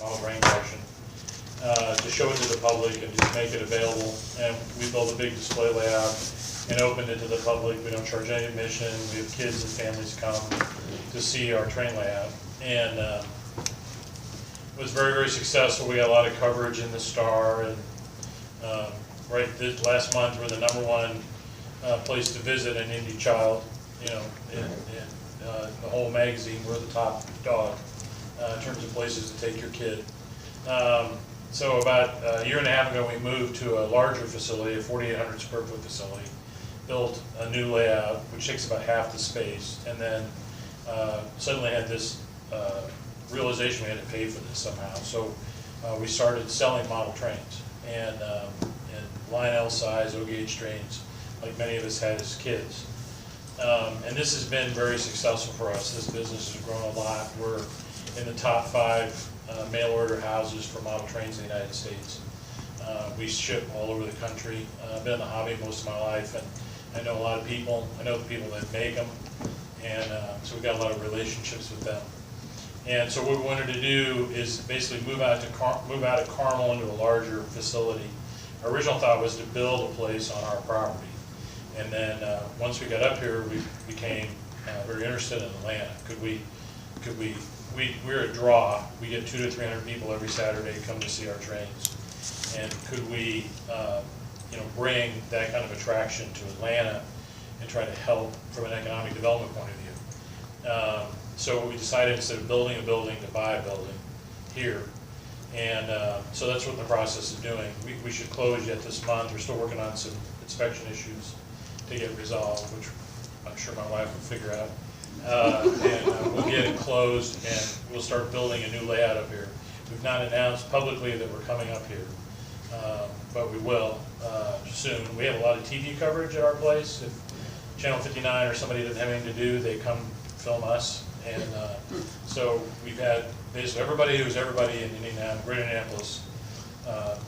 model train collection, to show it to the public and just make it available. And we built a big display layout and opened it to the public. We don't charge any admission. We have kids and families come to see our train layout. And it was very, very successful. We got a lot of coverage in the Star, and right this last month we're the #1 place to visit an Indy child. You know, in the whole magazine, we're the top dog in terms of places to take your kid. So about a year and a half ago, we moved to a larger facility, a 4,800 square foot facility, built a new layout, which takes about half the space, and then suddenly had this realization we had to pay for this somehow. So we started selling model trains and line L size, O-gauge trains, like many of us had as kids. And this has been very successful for us. This business has grown a lot. We're in the top 5 mail order houses for model trains in the United States. We ship all over the country. I've been in the hobby most of my life, and I know a lot of people. I know the people that make them, and so we've got a lot of relationships with them. And so what we wanted to do is basically move out of Carmel into a larger facility. Our original thought was to build a place on our property, and then once we got up here, we became very interested in Atlanta. We're a draw. We get 200 to 300 people every Saturday come to see our trains, and could we, bring that kind of attraction to Atlanta and try to help from an economic development point of view? So we decided, instead of building a building, to buy a building here, and so that's what the process is doing. We should close yet this month. We're still working on some inspection issues to get resolved, which I'm sure my wife will figure out. And we'll get it closed, and we'll start building a new layout up here. We've not announced publicly that we're coming up here, but we will soon. We have a lot of TV coverage at our place. If Channel 59 or somebody doesn't have anything to do, they come film us. And so we've had basically everybody who's everybody in Indianapolis, Greater Indianapolis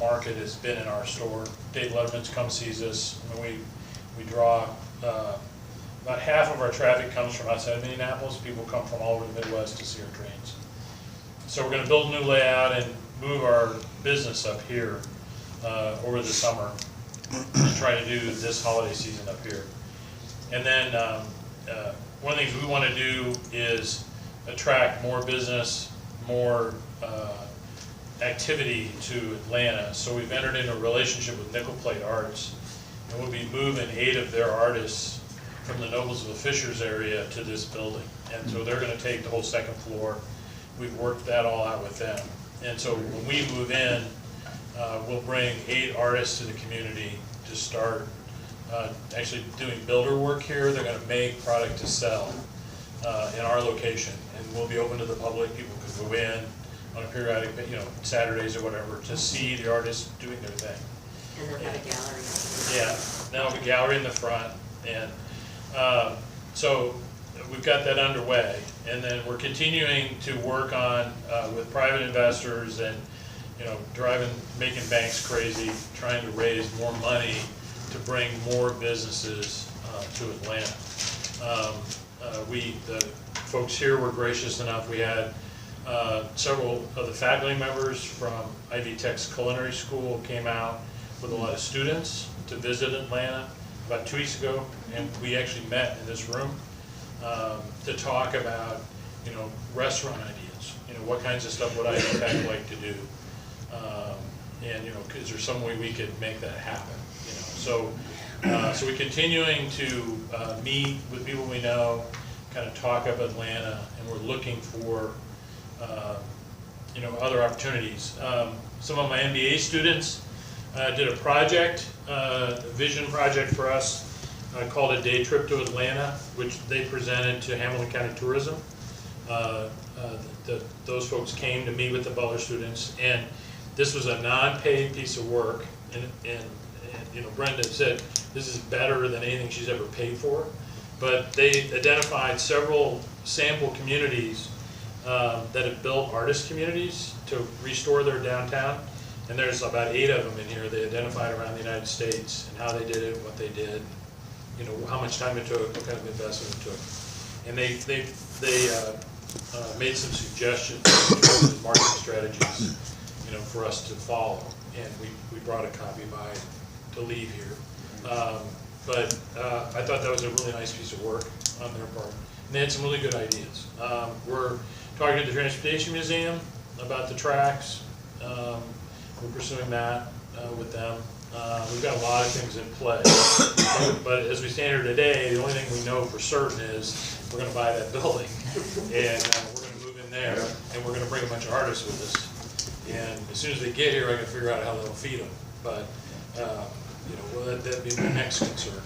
market has been in our store. Dave Letterman's come sees us. I mean, we draw. About half of our traffic comes from outside of Indianapolis. People come from all over the Midwest to see our trains. So we're going to build a new layout and move our business up here over the summer and try to do this holiday season up here. And then one of the things we want to do is attract more business, more activity to Atlanta. So we've entered into a relationship with Nickel Plate Arts, and we'll be moving 8 of their artists from the Noblesville Fishers area to this building. And so they're going to take the whole 2nd floor. We've worked that all out with them. And so when we move in, we'll bring 8 artists to the community to start actually doing builder work here. They're going to make product to sell in our location. And we'll be open to the public. People can go in on a periodic, Saturdays or whatever, to see the artists doing their thing. And they'll have a gallery. Yeah, now we have a gallery in the front. And so we've got that underway, and then we're continuing to work on with private investors and making banks crazy, trying to raise more money to bring more businesses to Atlanta. The folks here were gracious enough. We had several of the faculty members from Ivy Tech's culinary school came out with a lot of students to visit Atlanta about 2 weeks ago, and we actually met in this room to talk about, restaurant ideas. What kinds of stuff would Ivy Tech like to do, and is there some way we could make that happen? So we're continuing to meet with people we know, kind of talk up Atlanta, and we're looking for, other opportunities. Some of my MBA students did a project, a vision project for us called A Day Trip to Atlanta, which they presented to Hamilton County Tourism. Those folks came to meet with the Butler students, and this was a non-paid piece of work. And Brenda said this is better than anything she's ever paid for. But they identified several sample communities that have built artist communities to restore their downtown. And there's about 8 of them in here they identified around the United States, and how they did it, what they did, how much time it took, what kind of investment it took. And they made some suggestions for marketing strategies for us to follow, and we brought a copy by to leave here. But I thought that was a really nice piece of work on their part. And they had some really good ideas. We're talking to the Transportation Museum about the tracks. We're pursuing that with them. We've got a lot of things in play. But as we stand here today, the only thing we know for certain is we're going to buy that building. And we're going to move in there. And we're going to bring a bunch of artists with us. And as soon as they get here, I got to figure out how they'll feed them. But you know, well, that'd be my next concern.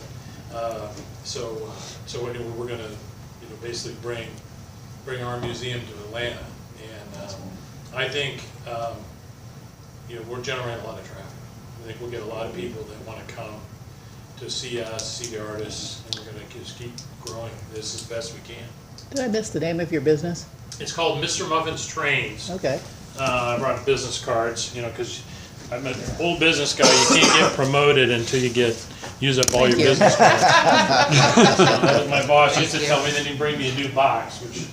So anyway, we're going to, you know, basically bring our museum to Atlanta, and I think you know, we're generating a lot of traffic. I think we'll get a lot of people that want to come to see us, see the artists, and we're going to just keep growing this as best we can. Did I miss the name of your business? It's called Mr. Muffin's Trains. Okay. I brought business cards, you know, because I'm an old business guy. You can't get promoted until you use up all your business cards. That was my boss used to tell me, then he'd bring me a new box, which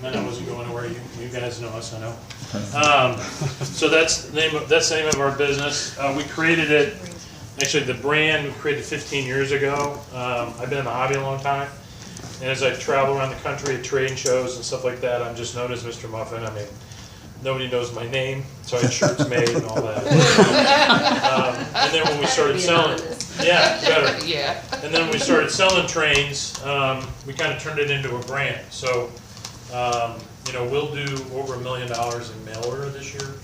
meant I wasn't going anywhere. You guys know us, I know. So that's the name of our business. We created it. Actually, the brand we created 15 years ago. I've been in the hobby a long time, and as I travel around the country at trade shows and stuff like that, I'm just known as Mr. Muffin. I mean, nobody knows my name, so I had shirts made and all that. And then when we started selling, yeah, better. Yeah. And then when we started selling trains, we kind of turned it into a brand. So, you know, we'll do over $1 million in mail order this year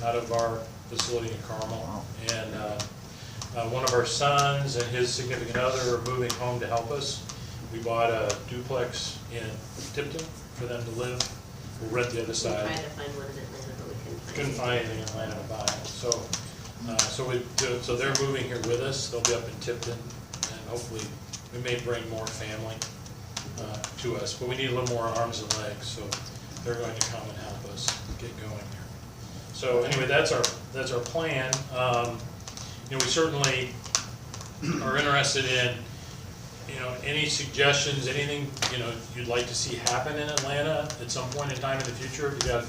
out of our facility in Carmel. And one of our sons and his significant other are moving home to help us. We bought a duplex in Tipton for them to live. We'll rent the other side. We tried to find one in Atlanta, but we Couldn't find anything in Atlanta to buy. So they're moving here with us. They'll be up in Tipton, and hopefully we may bring more family to us. But we need a little more arms and legs, so they're going to come and help us get going here. So anyway, that's our plan. You know, we certainly are interested in, you know, any suggestions, anything, you know, you'd like to see happen in Atlanta at some point in time in the future. If you got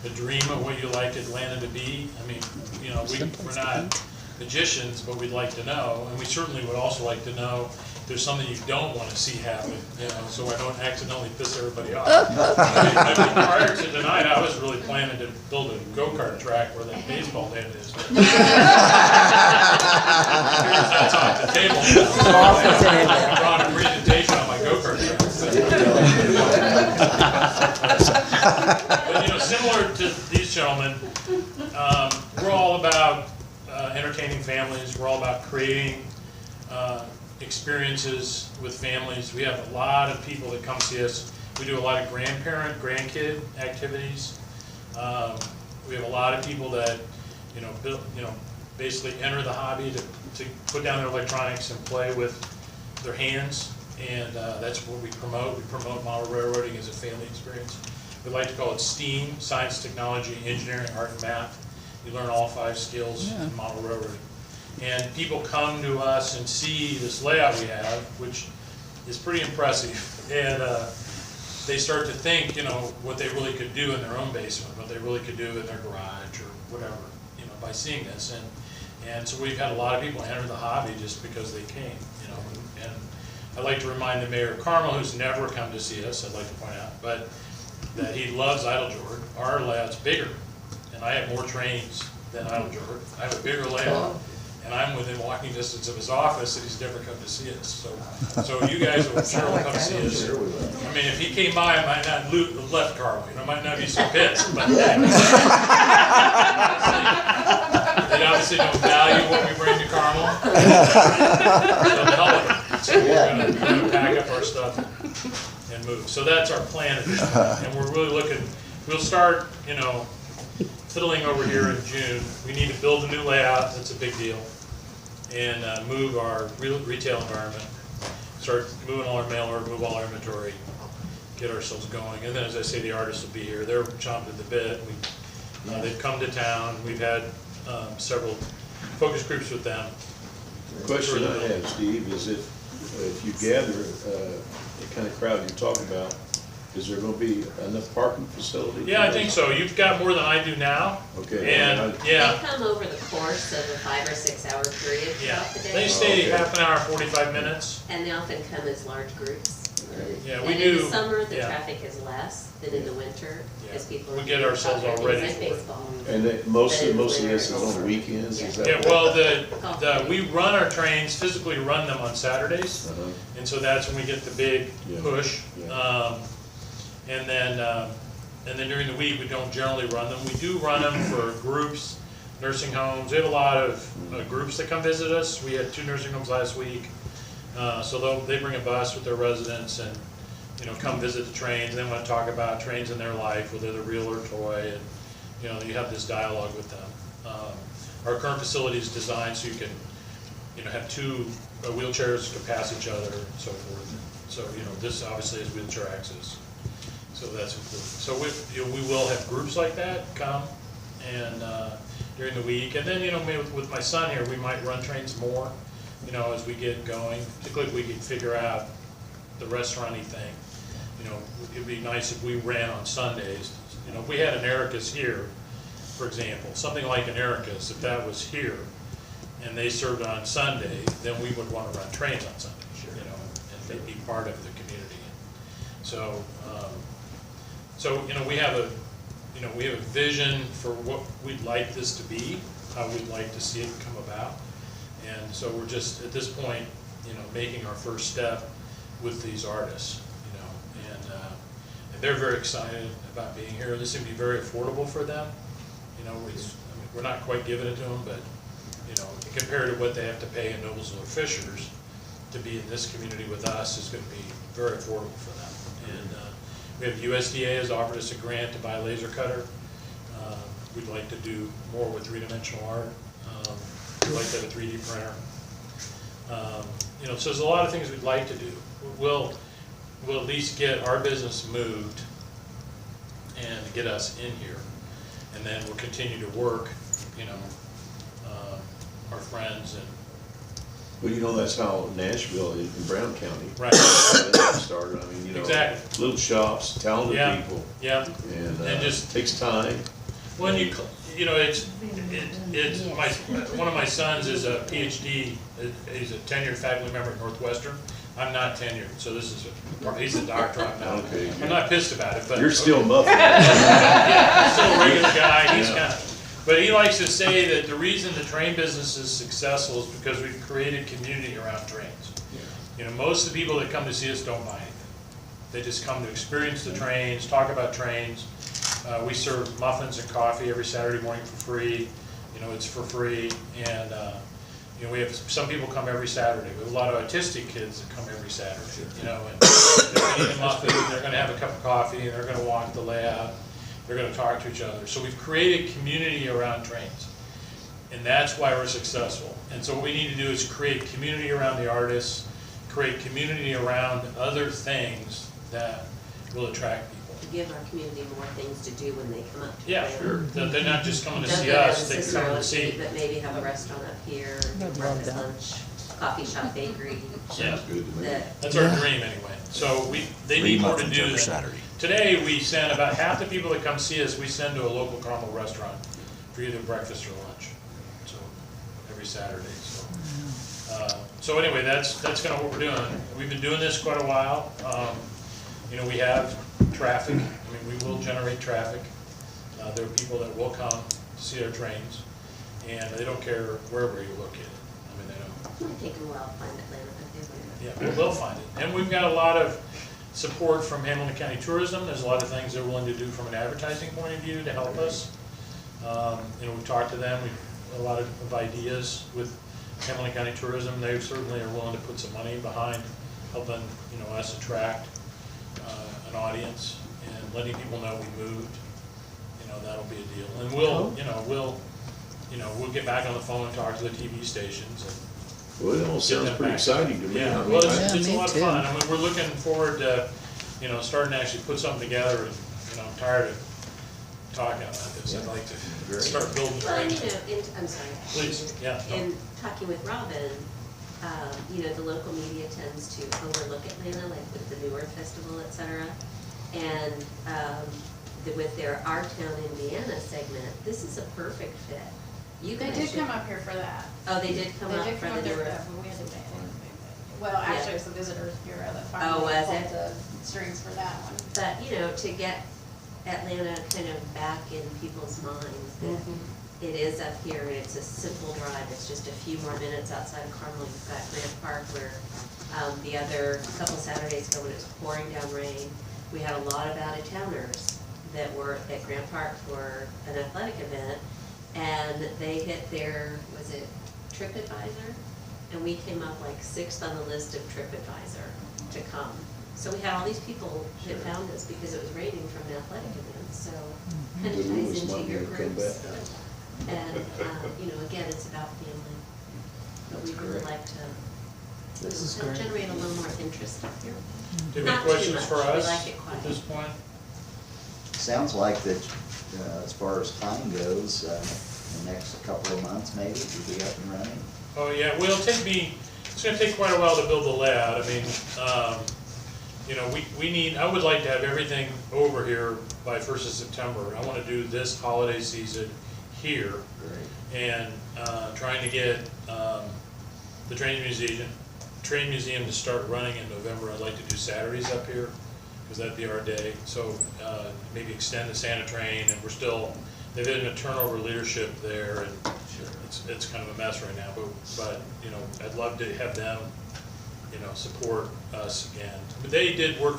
a dream of what you'd like Atlanta to be, I mean, you know, we're not magicians, but we'd like to know, and we certainly would also like to know if there's something you don't want to see happen, you know, so I don't accidentally piss everybody off. I mean, prior to tonight, I was really planning to build a go-kart track where that baseball net is. That's off the table. I brought a presentation on my go-kart track. But, you know, similar to these gentlemen, we're all about entertaining families. We're all about creating experiences with families. We have a lot of people that come see us. We do a lot of grandparent, grandkid activities. We have a lot of people that, you know, basically enter the hobby to put down their electronics and play with their hands, and that's what we promote. We promote model railroading as a family experience. We like to call it STEAM: science, technology, engineering, art, and math. You learn all 5 skills in model railroading. And people come to us and see this layout we have, which is pretty impressive. And they start to think, you know, what they really could do in their own basement, what they really could do in their garage or whatever, you know, by seeing this. And so we've had a lot of people enter the hobby just because they came, you know. And I'd like to remind the mayor of Carmel, who's never come to see us, I'd like to point out, but that he loves Idle-Jord. Our layout's bigger, and I have more trains than Idle-Jord. I have a bigger layout, and I'm within walking distance of his office, and he's never come to see us. So you guys will sure will come see us. I mean, if he came by, I might not left Carmel. You know, I might not be so pissed, but they obviously don't value what we bring to Carmel. So the hell with it. So we're going to pack up our stuff and move. So that's our plan at this point, and we're really looking. We'll start, you know, fiddling over here in June. We need to build a new layout. That's a big deal, and move our retail environment. Start moving all our mail order, move all our inventory, get ourselves going. And then, as I say, the artists will be here. They're chomping at the bit. They've come to town. We've had several focus groups with them. The question I have, Steve, is if you gather the kind of crowd you're talking about, Is there gonna be enough parking facility? Yeah, I think so. You've got more than I do now. Okay. And, They yeah, come over the course of a 5 or 6 hour period yeah. throughout the They day. stay Okay. half an hour, 45 minutes. And they often come as large groups. Yeah, we And do. in the summer, the yeah. traffic is less than in the winter, because Yeah. people. We are get doing ourselves soccer, all ready things like for it. baseball. And most of this is on weekends, is that? Yeah, well, we run our trains, physically run them on Saturdays. Uh-huh. And so that's when we get the big Yeah. push. Yeah. And then during the week, we don't generally run them. We do run them for groups, nursing homes. We have a lot of groups that come visit us. We had 2 nursing homes last week. So they bring a bus with their residents and, come visit the trains. They want to talk about trains in their life, whether they're real or toy. And, you have this dialogue with them. Our current facility is designed so you can, have 2 wheelchairs can pass each other and so forth. So, this obviously is wheelchair access. So that's important. So we will have groups like that come and during the week. And then, maybe with my son here, we might run trains more, as we get going, particularly if we can figure out the restaurant-y thing. It'd be nice if we ran on Sundays. If we had an Erica's here, for example, something like an Erica's, if that was here and they served on Sunday, then we would want to run trains on Sundays, and they'd be part of the community. So, we have a vision for what we'd like this to be, how we'd like to see it come about. And so we're just, at this point, making our first step with these artists, and they're very excited about being here. This would be very affordable for them. We're not quite giving it to them, but, compared to what they have to pay in Noblesville or Fishers, to be in this community with us is going to be very affordable for them. And we have USDA has offered us a grant to buy a laser cutter. We'd like to do more with 3-dimensional art. We'd like to have a 3D printer. So there's a lot of things we'd like to do. We'll at least get our business moved and get us in here. And then we'll continue to work, our friends and. Well, that's how Nashville in Brown County. Right. Started, Exactly. little shops, talented Yeah. people. Yeah. And just takes time. when it's one of my sons is a PhD. He's a tenured faculty member at Northwestern. I'm not tenured, so he's a doctor. I'm not. Okay, I'm not pissed about it, but You're still muffled. yeah, still a regular guy. He's kind of. But he likes to say that the reason the train business is successful is because we've created community around trains. Most of the people that come to see us don't buy anything. They just come to experience the trains, talk about trains. We serve muffins and coffee every Saturday morning for free. It's for free. And, we have some people come every Saturday. We have a lot of autistic kids that come every Saturday, and they're eating a muffin, they're going to have a cup of coffee, and they're going to walk the layout. They're going to talk to each other. So we've created community around trains. And that's why we're successful. And so what we need to do is create community around the artists, create community around other things that will attract people. To give our community more things to do when they come up to Yeah, Brown. sure. That they're not just coming to Don't see go down us, to they Cicero come to and see. eat, but maybe have a restaurant up here, I'd love breakfast, that. lunch, coffee shop, bakery. Yeah. Sounds good to me. That That's our dream anyway. So they need more to do that. Today, we send about half the people that come see us, we send to a local Carmel restaurant for either breakfast or lunch. So every Saturday. So anyway, that's kind of what we're doing. We've been doing this quite a while. We have traffic. We will generate traffic. There are people that will come to see our trains, and they don't care wherever you're located. They don't. it might take them a while to find Atlanta, but they will. Yeah, well, they'll find it. And we've got a lot of support from Hamilton County Tourism. There's a lot of things they're willing to do from an advertising point of view to help us. We've talked to them. We've a lot of ideas with Hamilton County Tourism. They certainly are willing to put some money behind helping us attract an audience and letting people know we moved. That'll be a deal. And we'll get back on the phone and talk to the TV stations. Well, it all sounds pretty exciting to me. Yeah, I mean, well, Yeah, it's a me lot of too. fun. We're looking forward to, starting to actually put something together, and, I'm tired of talking about this. I'd like to Great. start building Well, things. I'm sorry. Please, yeah. In talking with Robin, the local media tends to overlook Atlanta, like with the New Earth Festival, et cetera. And with their Our Town Indiana segment, this is a perfect fit. You They guys did should- come up here for that. Oh, they did come They up did for come the up there newer. for that, but we had to well, actually, it was the visitors bureau that Oh, finally was pulled it? the strings for that one. But, you know, to get Atlanta kind of back in people's minds, that it is up here, and it's a simple drive, it's just a few more minutes outside of Carmel. You've got Grant Park where, the other couple Saturdays ago when it was pouring down rain, we had a lot of out-of-towners that were at Grant Park for an athletic event, and they hit their, was it TripAdvisor? And we came up like 6th on the list of TripAdvisor to come. So we had all these people that found us because it was raining from an athletic event, so kind of Good news, ties into might be your able to come groups. back. And, you know, again, it's about family. But we really like to, you This is know, great. generate a little more interest up here. Do you have Not any too questions much. for We us like it at quiet. this point? Sounds like that, as far as time goes, the next couple of months maybe, we'll be up and running. Oh, yeah, well, it's gonna take quite a while to build the lab. I mean, you know, we need, I would like to have everything over here by 1st of September. I wanna do this holiday season here Great. and, trying to get, the train museum to start running in November. I'd like to do Saturdays up here, cause that'd be our day. So, maybe extend the Santa train, and they've been a turnover leadership there, and it's kind of a mess right now, but, you know, I'd love to have them, you know, support us again. But they did work,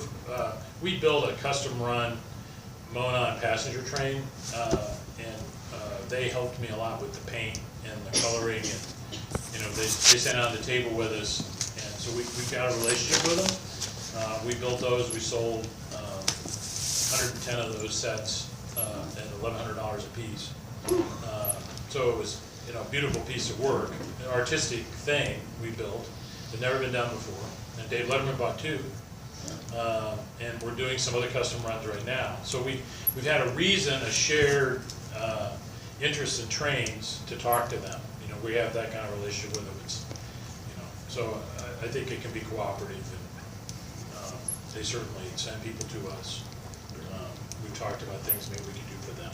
we built a custom run Mona passenger train, and they helped me a lot with the paint and the coloring, and, you know, they sat down at the table with us, and so we've got a relationship with them. We built those, we sold 110 of those sets at $1,100 a piece. So it was, you know, a beautiful piece of work, an artistic thing we built, had never been done before. And Dave Letterman bought 2. And we're doing some other custom runs right now. So we've had a reason, a shared interest in trains to talk to them. You know, we have that kind of relationship with them. It's, you know, so I think it can be cooperative, and they certainly send people to us. We've talked about things maybe we can do for them.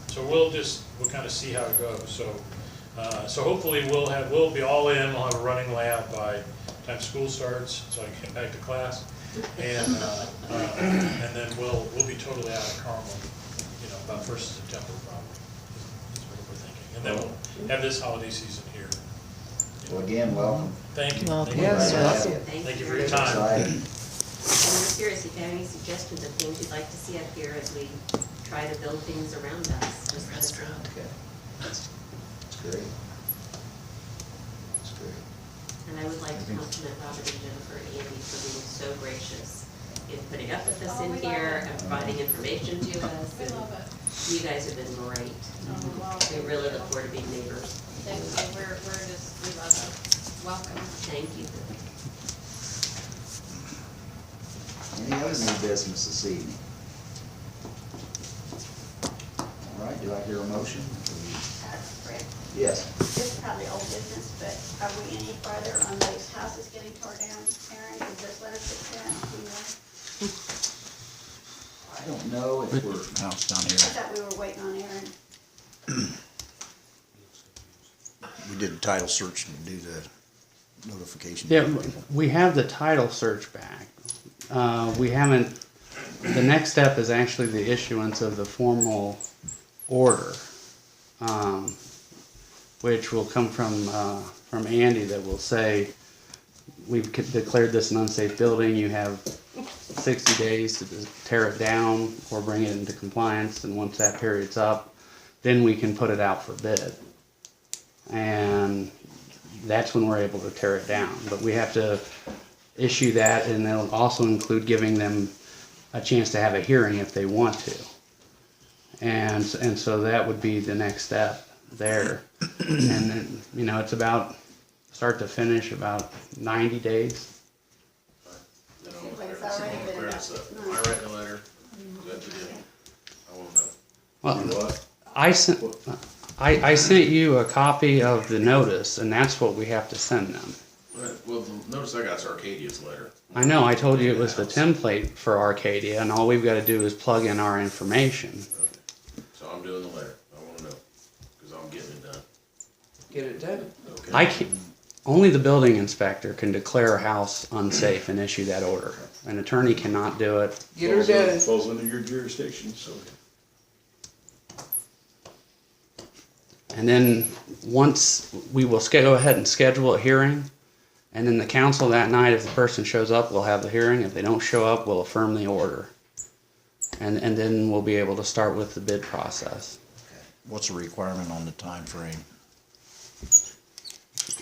So we'll kind of see how it goes. So hopefully we'll be all in. We'll have a running lab by the time school starts, so I can get back to class, and then we'll be totally out of Carmel, you know, about 1st of September probably is what we're thinking, and then we'll have this holiday season here. You know. Well, again, welcome. Thank you. Welcome. Thank you Glad very to much. have you. Thank you for your Excited. time. And I'm serious, if you have any suggestions of things you'd like to see up here as we try to build things around us, just let us know. Okay. That's great. That's great. And I would like to compliment Robert and Jennifer and Andy for being so gracious in putting up with us Oh, in we love here it. and providing information to us. We and love it. You guys have been great. Oh, well, We really look forward to being neighbors. Thank you, we love it. Welcome. Thank you. Any other new business this evening? All right, do I hear a motion? Fred, Yes. this is probably old business, but are we any farther on those houses getting torn down? Aaron, is this letter get sent? Do you know? I don't know if we're, House down I thought we were waiting on Aaron. We did a title search and do the notification. Yeah, we have the title search back. We haven't, the next step is actually the issuance of the formal order, which will come from Andy that will say, we've declared this an unsafe building, you have 60 days to tear it down or bring it into compliance, and once that period's up, then we can put it out for bid. And that's when we're able to tear it down. But we have to issue that, and it'll also include giving them a chance to have a hearing if they want to. And so that would be the next step there. And then, you know, it's about, start to finish, about 90 days. Seems like it's already been about 6 I months. write the letter, that you did, I won't know. Well, You what? I sent you a copy of the notice, and that's what we have to send them. Well, the notice I got is Arcadia's letter, I know, I told you it was the template for Arcadia, and all we've gotta do is plug in our information. So I'm doing the letter, I wanna know, cause I'm getting it done. Get it done. Okay. I can't, only the building inspector can declare a house unsafe and issue that order. An attorney cannot do it. Get her done. Falls under your jurisdiction, so. And then, once, we will go ahead and schedule a hearing, and then the council that night, if the person shows up, will have the hearing. If they don't show up, we'll affirm the order. And then we'll be able to start with the bid process. What's the requirement on the time frame?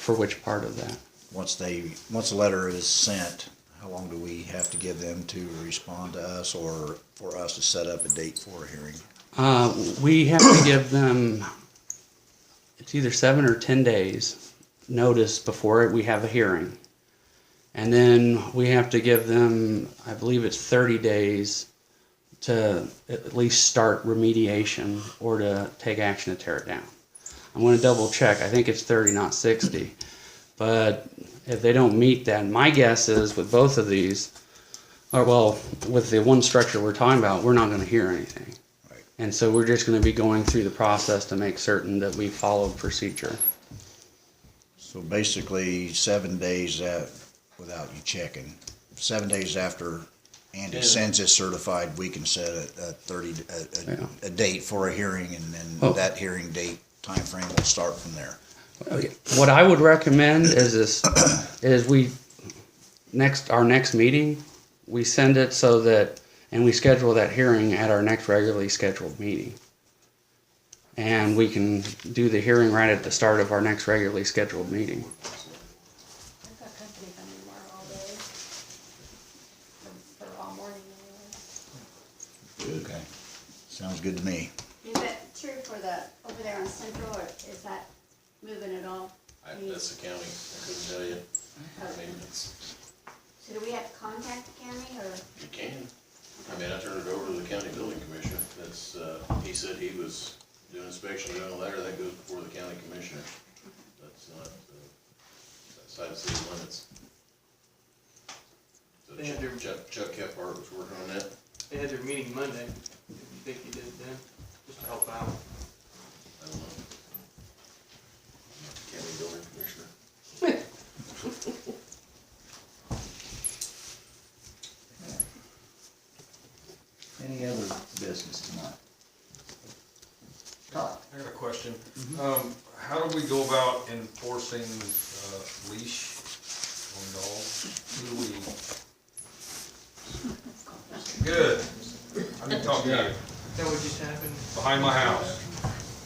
For which part of that? Once the letter is sent, how long do we have to give them to respond to us or for us to set up a date for a hearing? We have to give them, it's either 7 or 10 days notice before we have a hearing. And then we have to give them, I believe it's 30 days to at least start remediation or to take action to tear it down. I'm going to double check. I think it's 30, not 60. But if they don't meet that, my guess is with both of these, or well, with the one structure we're talking about, we're not going to hear anything. Right. And so we're just going to be going through the process to make certain that we followed procedure. So basically, 7 days without you checking, 7 days after Andy sends it certified, we can set a date for a hearing, and then that hearing date timeframe will start from there. What I would recommend is our next meeting, we send it so that, and we schedule that hearing at our next regularly scheduled meeting. And we can do the hearing right at the start of our next regularly scheduled meeting. I've got company coming tomorrow all day. For all morning anyway. Okay, sounds good to me. Is that true for over there on Central, or is that moving at all? That's the county, I couldn't tell you. I mean, it's, So do we have to contact the county, or? you can. I mean, I turned it over to the county building commissioner. That's, he said he was doing inspection, doing a letter, that goes before the county commissioner. That's not, outside of city limits. So They had their- Chuck Kephart was working on that. They had their meeting Monday. If you think you did it then, just to help out. I don't know. I'm not the county building commissioner. Any other business tonight? Todd? I got a question. How do we go about enforcing, leash on dogs? Who do we? Good. I can talk to you. That what just happened? Behind my house.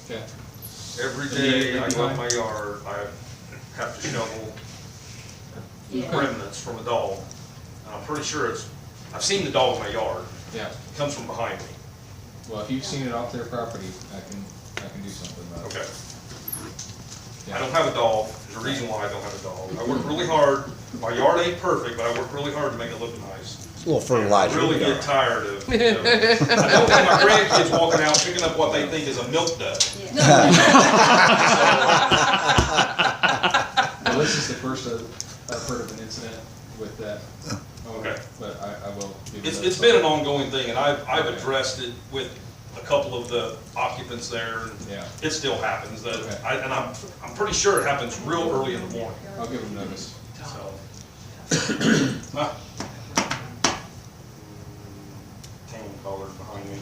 Okay. Every day I go up my yard, I have to shovel remnants from a dog. And I'm pretty sure I've seen the dog in my yard. Yeah. It comes from behind me. Well, if you've seen it off their property, I can do something about it. Okay. Yeah. I don't have a dog. There's a reason why I don't have a dog. I work really hard. My yard ain't perfect, but I work really hard to make it look nice. It's a little I fertilizer. really get tired of, I don't want my grandkids walking out picking up what they think is a milk dud. Well, this is the first I've heard of an incident with that. Okay. But I will give you that. It's been an ongoing thing, and I've addressed it with a couple of the occupants there, and Yeah. it still happens. Okay. And I'm pretty sure it happens real early in the morning, I'll give them notice. so. Tan colors behind me.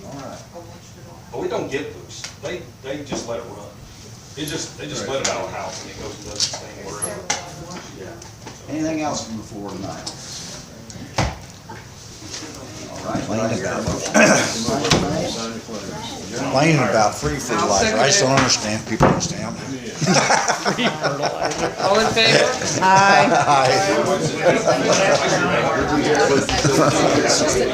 All right. But we don't get loose. They just let it run. They just let it out of the house and it goes and does its thing wherever. Yeah. Anything else from the floor tonight? All right. Complaining about free fertilizer, I just don't understand people in this town. All in favor? Aye. Aye.